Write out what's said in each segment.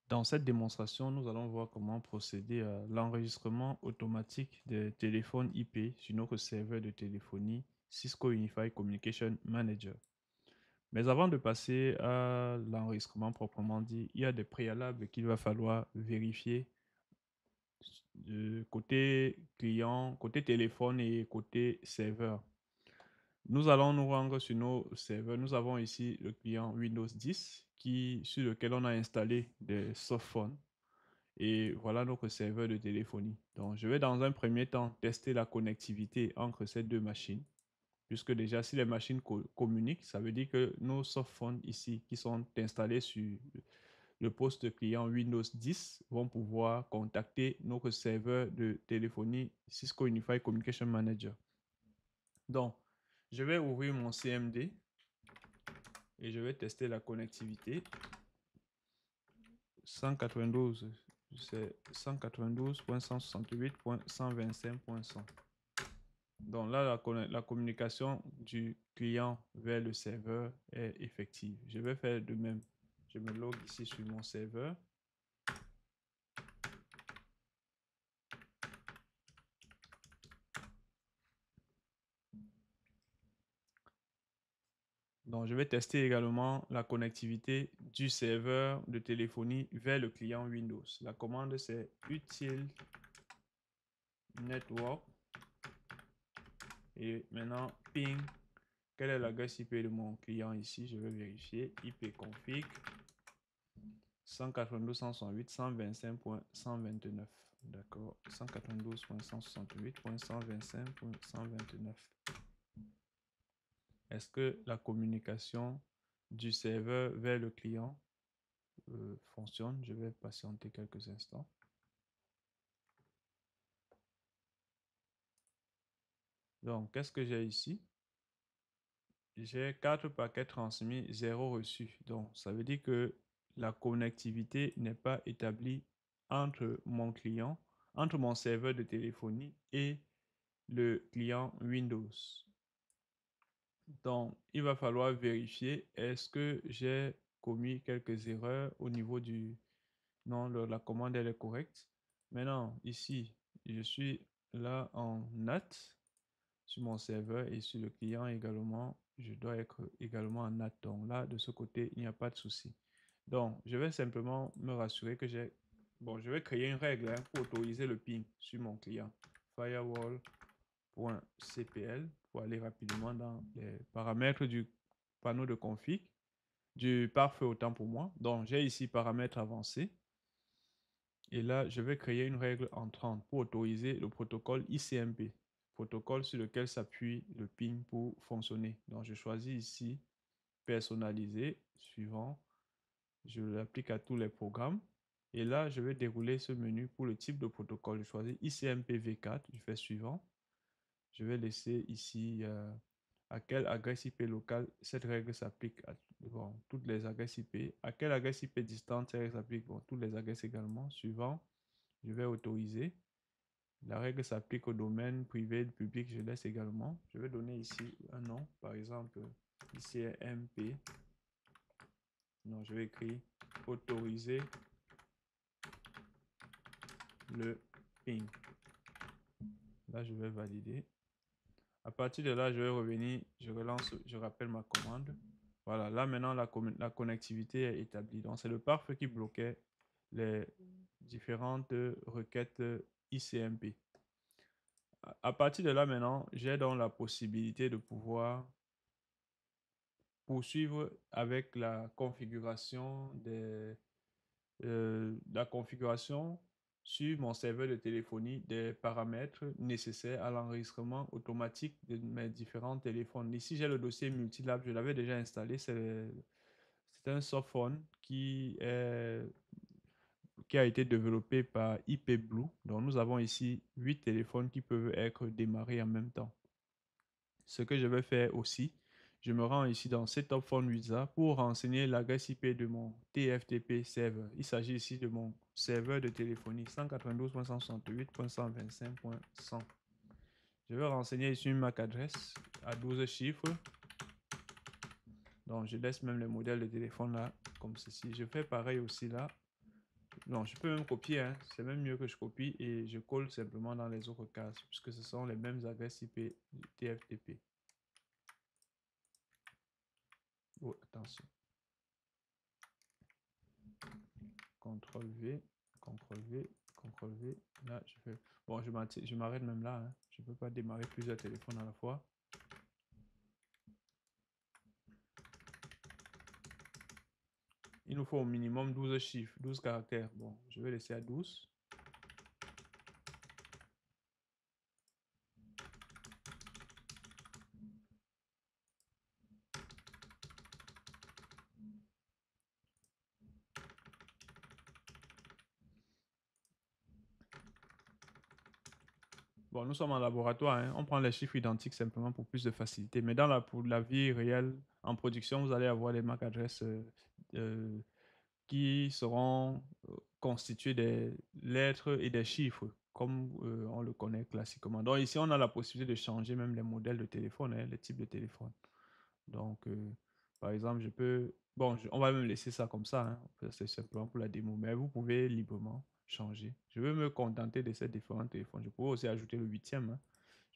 Dans cette démonstration, nous allons voir comment procéder à l'enregistrement automatique des téléphones IP sur notre serveur de téléphonie Cisco Unified Communication Manager. Mais avant de passer à l'enregistrement proprement dit, il y a des préalables qu'il va falloir vérifier côté client, côté téléphone et côté serveur. Nous allons nous rendre sur nos serveurs. Nous avons ici le client Windows 10 sur lequel on a installé des softphones. Et voilà notre serveur de téléphonie. Donc, je vais dans un premier temps tester la connectivité entre ces deux machines. Puisque déjà, si les machines communiquent, ça veut dire que nos softphones ici, qui sont installés sur le poste client Windows 10, vont pouvoir contacter notre serveur de téléphonie Cisco Unified Communication Manager. Donc, je vais ouvrir mon CMD et je vais tester la connectivité. 192, c'est 192.168.125.100. Donc là, la communication du client vers le serveur est effective. Je vais faire de même. Je me log ici sur mon serveur. Donc, je vais tester également la connectivité du serveur de téléphonie vers le client Windows. La commande, c'est util network. Et maintenant, ping. Quelle est l'adresse IP de mon client ici? Je vais vérifier. ipconfig 192.168.125.129. D'accord. 192.168.125.129. Est-ce que la communication du serveur vers le client fonctionne? Je vais patienter quelques instants. Donc, qu'est-ce que j'ai ici? J'ai 4 paquets transmis, 0 reçu. Donc, ça veut dire que la connectivité n'est pas établie entre mon client, entre mon serveur de téléphonie et le client Windows. Donc, il va falloir vérifier est-ce que j'ai commis quelques erreurs au niveau du... Non, la commande elle est correcte. Maintenant, ici, je suis là en NAT sur mon serveur et sur le client également, je dois être également en NAT. Donc là, de ce côté, il n'y a pas de souci. Donc, je vais simplement me rassurer que j'ai... Bon, je vais créer une règle pour autoriser le ping sur mon client. Firewall.cpl pour aller rapidement dans les paramètres du panneau de config, du pare-feu autant pour moi. Donc, j'ai ici paramètres avancés. Et là, je vais créer une règle entrante pour autoriser le protocole ICMP, protocole sur lequel s'appuie le ping pour fonctionner. Donc, je choisis ici personnaliser, suivant. Je l'applique à tous les programmes. Et là, je vais dérouler ce menu pour le type de protocole. Je choisis ICMP v4, je fais suivant. Je vais laisser ici à quelle adresse IP locale cette règle s'applique à bon, toutes les adresses IP. À quelle adresse IP distante cette règle s'applique bon, toutes les adresses également. Suivant, je vais autoriser. La règle s'applique au domaine privé et public, je laisse également. Je vais donner ici un nom, par exemple ICMP. Non, je vais écrire autoriser le ping. Là, je vais valider. À partir de là, je vais revenir, je relance, je rappelle ma commande. Voilà, là maintenant, la connectivité est établie. Donc, c'est le pare-feu qui bloquait les différentes requêtes ICMP. À partir de là, maintenant, j'ai donc la possibilité de pouvoir poursuivre avec la configuration sur mon serveur de téléphonie des paramètres nécessaires à l'enregistrement automatique de mes différents téléphones. Ici, j'ai le dossier Multilab, je l'avais déjà installé. C'est un softphone qui a été développé par IP Blue. Donc, nous avons ici 8 téléphones qui peuvent être démarrés en même temps. Ce que je vais faire aussi, je me rends ici dans Setup Phone Wizard pour renseigner l'adresse IP de mon TFTP serveur. Il s'agit ici de mon serveur de téléphonie 192.168.125.100. Je vais renseigner ici une MAC adresse à 12 chiffres. Donc, je laisse même le modèle de téléphone là, comme ceci. Je fais pareil aussi là. Non, je peux même copier, hein. C'est même mieux que je copie et je colle simplement dans les autres cases puisque ce sont les mêmes adresses IP du TFTP. Oh, attention. CTRL V, CTRL V, CTRL V. Là, je fais. Bon, je m'arrête même là, hein. Je ne peux pas démarrer plusieurs téléphones à la fois. Il nous faut au minimum 12 chiffres, 12 caractères. Bon, je vais laisser à 12. Bon, nous sommes en laboratoire, hein. On prend les chiffres identiques simplement pour plus de facilité. Mais pour la vie réelle, en production, vous allez avoir les MAC adresses euh, qui seront constituées des lettres et des chiffres, comme on le connaît classiquement. Donc ici, on a la possibilité de changer même les modèles de téléphone, hein, les types de téléphone. Donc, par exemple, je peux... Bon, on va même laisser ça comme ça, hein. C'est simplement pour la démo, mais vous pouvez librement changer. Je vais me contenter de ces différents téléphones. Je pourrais aussi ajouter le huitième, hein.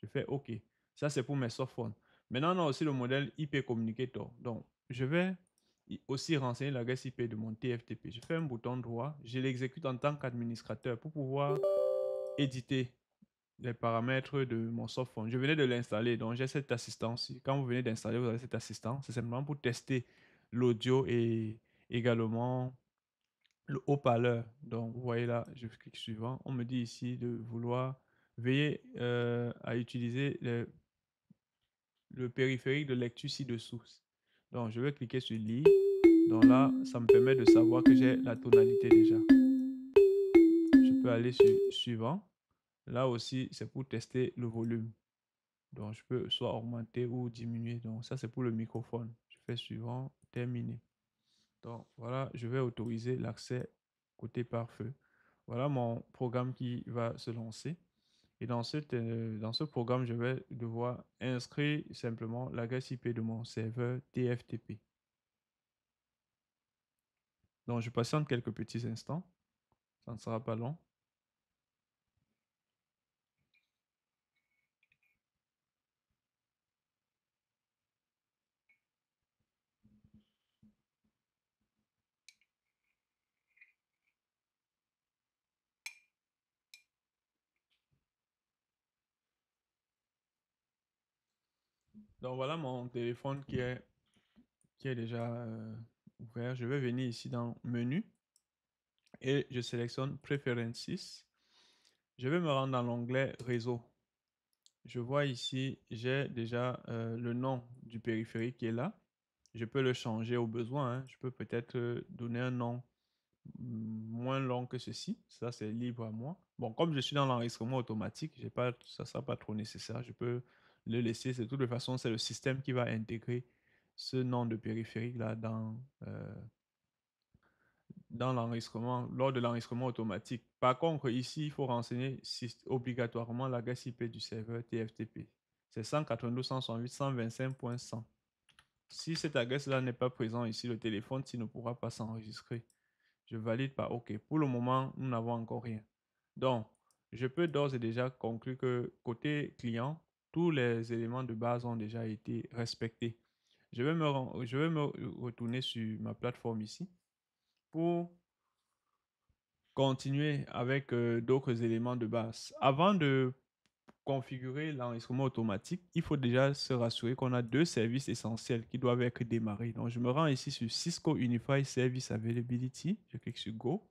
Je fais OK. Ça, c'est pour mes softphones. Maintenant, on a aussi le modèle IP Communicator. Donc, je vais aussi renseigner l'adresse IP de mon TFTP. Je fais un bouton droit. Je l'exécute en tant qu'administrateur pour pouvoir éditer les paramètres de mon softphone. Je venais de l'installer, donc j'ai cette assistance. Quand vous venez d'installer, vous avez cette assistance. C'est simplement pour tester l'audio et également le haut-parleur. Donc, vous voyez là, je clique suivant. On me dit ici de vouloir veiller à utiliser le périphérique de lecture ci-dessous. Donc, je vais cliquer sur lire. Donc là, ça me permet de savoir que j'ai la tonalité déjà. Je peux aller sur suivant. Là aussi, c'est pour tester le volume. Donc, je peux soit augmenter ou diminuer. Donc, ça, c'est pour le microphone. Je fais suivant, terminé. Donc, voilà, je vais autoriser l'accès côté pare-feu. Voilà mon programme qui va se lancer. Et dans ce programme, je vais devoir inscrire simplement l'adresse IP de mon serveur TFTP. Donc, je patiente quelques petits instants. Ça ne sera pas long. Donc, voilà mon téléphone qui est déjà ouvert. Je vais venir ici dans Menu et je sélectionne Preferences. Je vais me rendre dans l'onglet Réseau. Je vois ici, j'ai déjà le nom du périphérique qui est là. Je peux le changer au besoin, hein. Je peux peut-être donner un nom moins long que ceci. Ça, c'est libre à moi. Bon, comme je suis dans l'enregistrement automatique, j'ai pas, ça ne sera pas trop nécessaire. Je peux le laisser. De toute façon, c'est le système qui va intégrer ce nom de périphérique là dans l'enregistrement, lors de l'enregistrement automatique. Par contre, ici, il faut renseigner obligatoirement l'adresse IP du serveur TFTP. C'est 192.168.125.100. Si cette adresse-là n'est pas présente ici, le téléphone ne pourra pas s'enregistrer. Je valide par OK. Pour le moment, nous n'avons encore rien. Donc, je peux d'ores et déjà conclure que côté client, tous les éléments de base ont déjà été respectés. Je vais me retourner sur ma plateforme ici pour continuer avec d'autres éléments de base. Avant de configurer l'enregistrement automatique, il faut déjà se rassurer qu'on a deux services essentiels qui doivent être démarrés. Donc, je me rends ici sur Cisco Unified Service Availability. Je clique sur Go.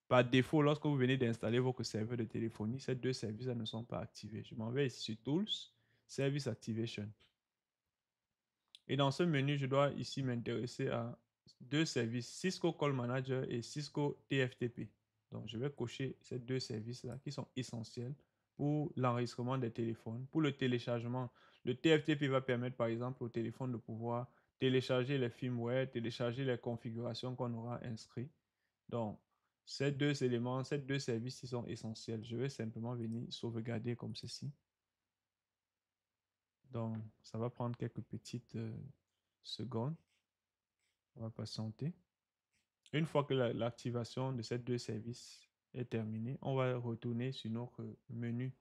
Par défaut, lorsque vous venez d'installer votre serveur de téléphonie, ces deux services ne sont pas activés. Je m'en vais ici sur Tools, Service Activation. Et dans ce menu, je dois ici m'intéresser à deux services, Cisco Call Manager et Cisco TFTP. Donc, je vais cocher ces deux services-là qui sont essentiels pour l'enregistrement des téléphones, pour le téléchargement. Le TFTP va permettre, par exemple, au téléphone de pouvoir télécharger les firmware, télécharger les configurations qu'on aura inscrites. Donc, ces deux éléments, ces deux services, ils sont essentiels. Je vais simplement venir sauvegarder comme ceci. Donc, ça va prendre quelques petites secondes. On va patienter. Une fois que l'activation de ces deux services est terminée, on va retourner sur notre menu.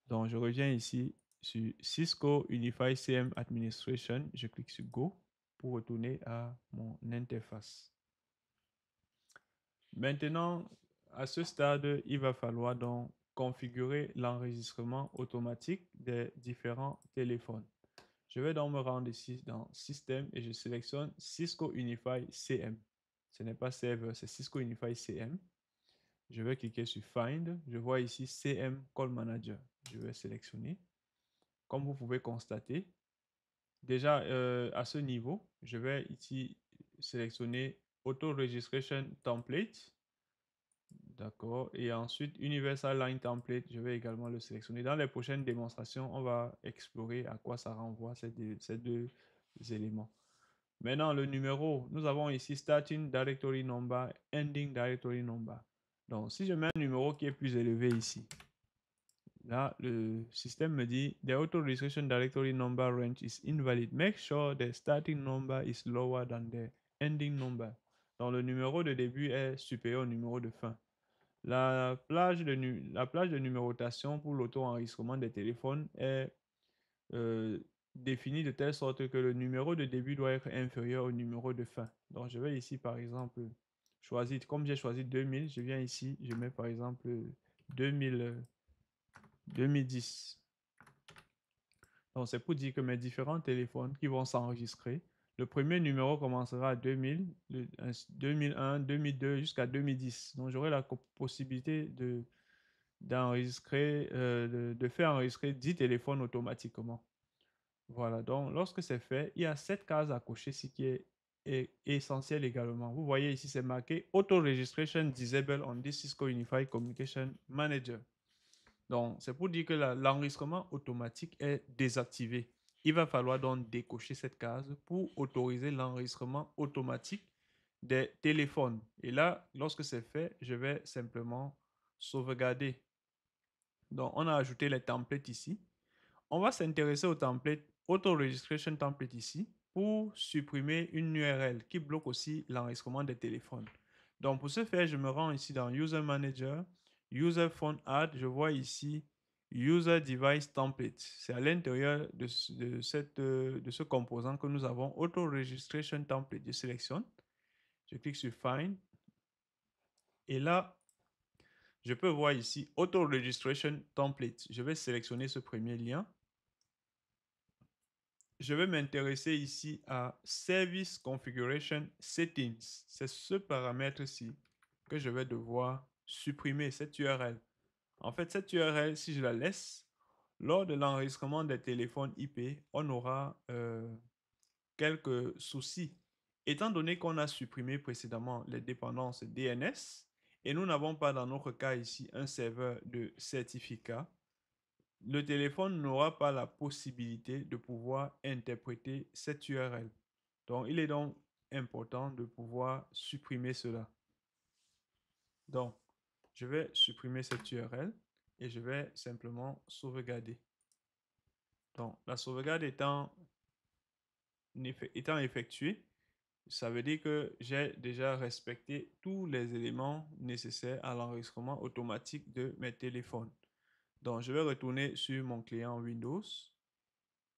Donc, je reviens ici sur Cisco Unified CM Administration. Je clique sur Go pour retourner à mon interface. Maintenant, à ce stade, il va falloir donc configurer l'enregistrement automatique des différents téléphones. Je vais donc me rendre ici dans Système et je sélectionne Cisco Unified CM. Ce n'est pas Server, c'est Cisco Unified CM. Je vais cliquer sur Find. Je vois ici CM Call Manager. Je vais sélectionner. Comme vous pouvez constater, déjà à ce niveau, je vais ici sélectionner Auto Registration Template. D'accord. Et ensuite, Universal Line Template, je vais également le sélectionner. Dans les prochaines démonstrations, on va explorer à quoi ça renvoie ces deux éléments. Maintenant, le numéro, nous avons ici Starting Directory Number, Ending Directory Number. Donc, si je mets un numéro qui est plus élevé ici, là, le système me dit The Auto Registration Directory Number range is invalid. Make sure the starting number is lower than the ending number. Donc, le numéro de début est supérieur au numéro de fin. La plage de numérotation pour l'auto-enregistrement des téléphones est définie de telle sorte que le numéro de début doit être inférieur au numéro de fin. Donc, je vais ici, par exemple, choisir, comme j'ai choisi 2000, je viens ici, je mets par exemple 2010. Donc, c'est pour dire que mes différents téléphones qui vont s'enregistrer, le premier numéro commencera à 2000, 2001, 2002 jusqu'à 2010. Donc, j'aurai la possibilité d'enregistrer, de faire enregistrer 10 téléphones automatiquement. Voilà, donc lorsque c'est fait, il y a 7 cases à cocher, ce qui est essentiel également. Vous voyez ici, c'est marqué Auto Registration Disable on this Cisco Unified Communication Manager. Donc, c'est pour dire que l'enregistrement automatique est désactivé. Il va falloir donc décocher cette case pour autoriser l'enregistrement automatique des téléphones. Et là, lorsque c'est fait, je vais simplement sauvegarder. Donc, on a ajouté les templates ici. On va s'intéresser au template Auto Registration Template ici pour supprimer une URL qui bloque aussi l'enregistrement des téléphones. Donc, pour ce faire, je me rends ici dans User Manager, User Phone Add. Je vois ici User Device Template. C'est à l'intérieur de ce composant que nous avons Auto Registration Template. Je sélectionne, je clique sur Find. Et là, je peux voir ici Auto Registration Template. Je vais sélectionner ce premier lien. Je vais m'intéresser ici à Service Configuration Settings. C'est ce paramètre-ci que je vais devoir supprimer, cette URL. En fait, cette URL, si je la laisse, lors de l'enregistrement des téléphones IP, on aura quelques soucis. Étant donné qu'on a supprimé précédemment les dépendances DNS, et nous n'avons pas dans notre cas ici un serveur de certificat, le téléphone n'aura pas la possibilité de pouvoir interpréter cette URL. Donc, il est donc important de pouvoir supprimer cela. Donc, je vais supprimer cette URL et je vais simplement sauvegarder. Donc, la sauvegarde étant effectuée, ça veut dire que j'ai déjà respecté tous les éléments nécessaires à l'enregistrement automatique de mes téléphones. Donc, je vais retourner sur mon client Windows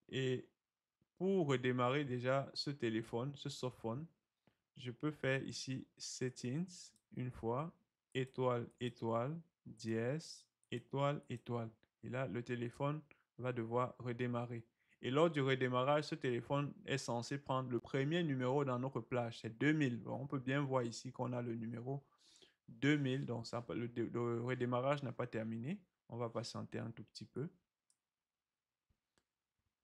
et pour redémarrer déjà ce téléphone, ce softphone, je peux faire ici Settings une fois, étoile, étoile, dièse, étoile, étoile. Et là, le téléphone va devoir redémarrer. Et lors du redémarrage, ce téléphone est censé prendre le premier numéro dans notre plage, c'est 2000. Bon, on peut bien voir ici qu'on a le numéro 2000, donc ça, le redémarrage n'a pas terminé. On va patienter un tout petit peu.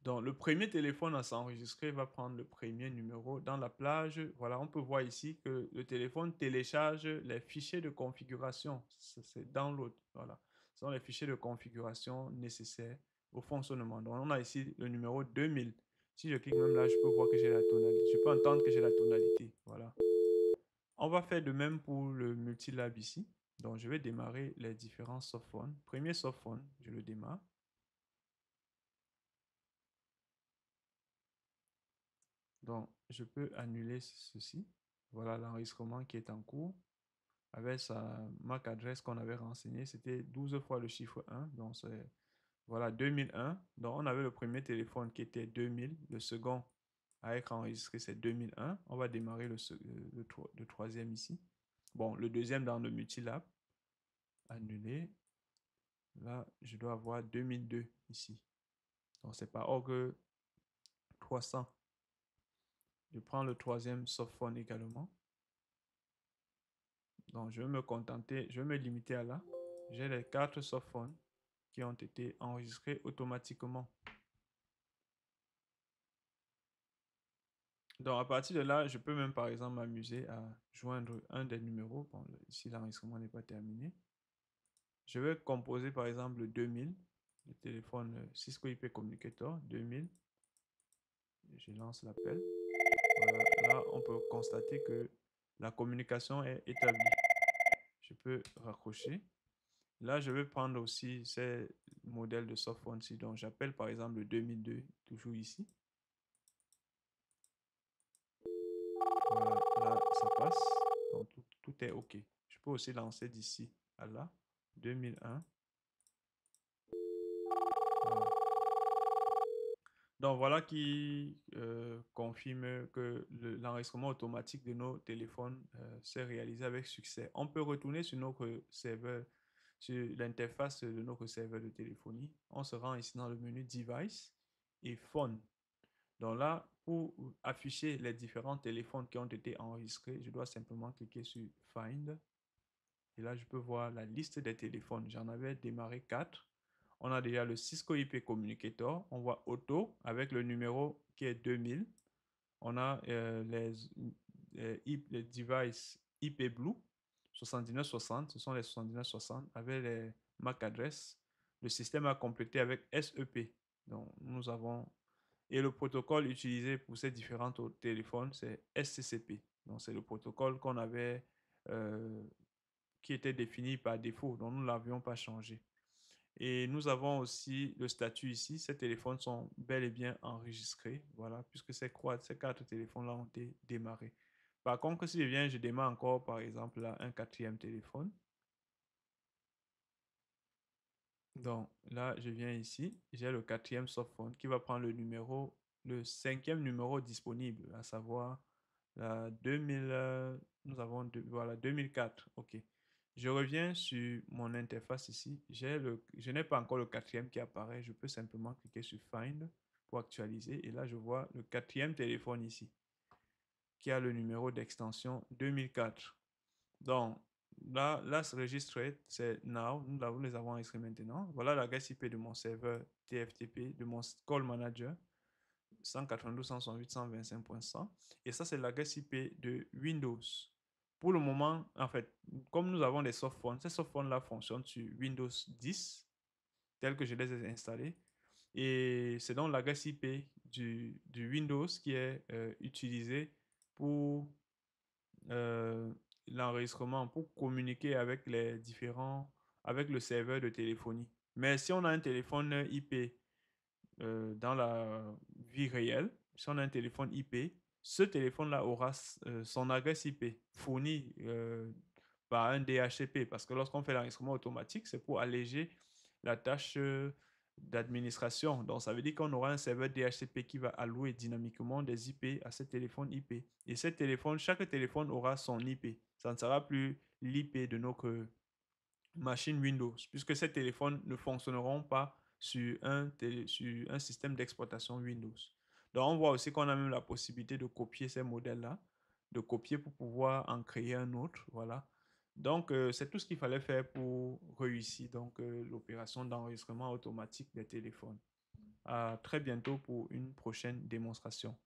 Donc, le premier téléphone à s'enregistrer va prendre le premier numéro dans la plage. Voilà, on peut voir ici que le téléphone télécharge les fichiers de configuration. C'est download. Voilà, ce sont les fichiers de configuration nécessaires au fonctionnement. Donc, on a ici le numéro 2000. Si je clique même là, je peux voir que j'ai la tonalité. Je peux entendre que j'ai la tonalité. Voilà. On va faire de même pour le multilab ici. Donc, je vais démarrer les différents softphones. Premier softphone, je le démarre. Donc, je peux annuler ceci. Voilà l'enregistrement qui est en cours. Avec sa MAC adresse qu'on avait renseignée, c'était 12 fois le chiffre 1. Donc, c'est voilà 2001. Donc, on avait le premier téléphone qui était 2000. Le second à être enregistré, c'est 2001. On va démarrer le troisième ici. Bon, le deuxième dans le multilab. Annuler. Là, je dois avoir 2002 ici. Donc, c'est pas orgue 300. Je prends le troisième softphone également. Donc, je vais me contenter, je vais me limiter à là. J'ai les 4 softphones qui ont été enregistrés automatiquement. Donc, à partir de là, je peux même, par exemple, m'amuser à joindre un des numéros. Bon, ici, l'enregistrement n'est pas terminé. Je vais composer, par exemple, le 2000, le téléphone Cisco IP Communicator 2000. Je lance l'appel. Voilà, là, on peut constater que la communication est établie. Je peux raccrocher. Là, je vais prendre aussi ces modèles de softphone-ci. Donc, j'appelle par exemple le 2002, toujours ici. Voilà, là, ça passe. Donc, tout est OK. Je peux aussi lancer d'ici à là, 2001. Voilà. Donc, voilà qui confirme que l'enregistrement automatique de nos téléphones s'est réalisé avec succès. On peut retourner sur notre serveur, sur l'interface de notre serveur de téléphonie. On se rend ici dans le menu Device et Phone. Donc là, pour afficher les différents téléphones qui ont été enregistrés, je dois simplement cliquer sur Find. Et là, je peux voir la liste des téléphones. J'en avais démarré 4. On a déjà le Cisco IP Communicator. On voit Auto avec le numéro qui est 2000. On a les devices IP Blue 7960. Ce sont les 7960 avec les MAC adresses. Le système a complété avec SEP. Donc, nous avons et le protocole utilisé pour ces différents téléphones, c'est SCCP. Donc, c'est le protocole qu'on avait, qui était défini par défaut. Donc, nous ne l'avions pas changé. Et nous avons aussi le statut ici. Ces téléphones sont bel et bien enregistrés. Voilà, puisque ces 4 téléphones-là ont été démarrés. Par contre, si je viens, je démarre encore, par exemple, là, un quatrième téléphone. Donc là, je viens ici, j'ai le quatrième softphone qui va prendre le cinquième numéro disponible, à savoir la 2000, nous avons voilà, 2004. OK. Je reviens sur mon interface ici. Je n'ai pas encore le quatrième qui apparaît. Je peux simplement cliquer sur Find pour actualiser. Et là, je vois le quatrième téléphone ici qui a le numéro d'extension 2004. Donc, là, ce registre, c'est now. Nous les avons enregistrés maintenant. Voilà l'adresse IP de mon serveur TFTP, de mon call manager, 192.168.125.100. Et ça, c'est l'adresse IP de Windows. Pour le moment, en fait, comme nous avons des softphones, ces softphones-là fonctionnent sur Windows 10, tel que je les ai installés. Et c'est donc l'adresse IP du Windows qui est utilisée pour euh, l'enregistrement pour communiquer avec avec le serveur de téléphonie. Mais si on a un téléphone IP dans la vie réelle, si on a un téléphone IP, ce téléphone-là aura son adresse IP fournie par un DHCP parce que lorsqu'on fait l'enregistrement automatique, c'est pour alléger la tâche d'administration. Donc, ça veut dire qu'on aura un serveur DHCP qui va allouer dynamiquement des IP à ce téléphone IP. Et chaque téléphone aura son IP. Ça ne sera plus l'IP de notre machine Windows, puisque ces téléphones ne fonctionneront pas sur un système d'exploitation Windows. Donc, on voit aussi qu'on a même la possibilité de copier ces modèles-là, de copier pour pouvoir en créer un autre. Voilà. Donc, c'est tout ce qu'il fallait faire pour réussir l'opération d'enregistrement automatique des téléphones. À très bientôt pour une prochaine démonstration.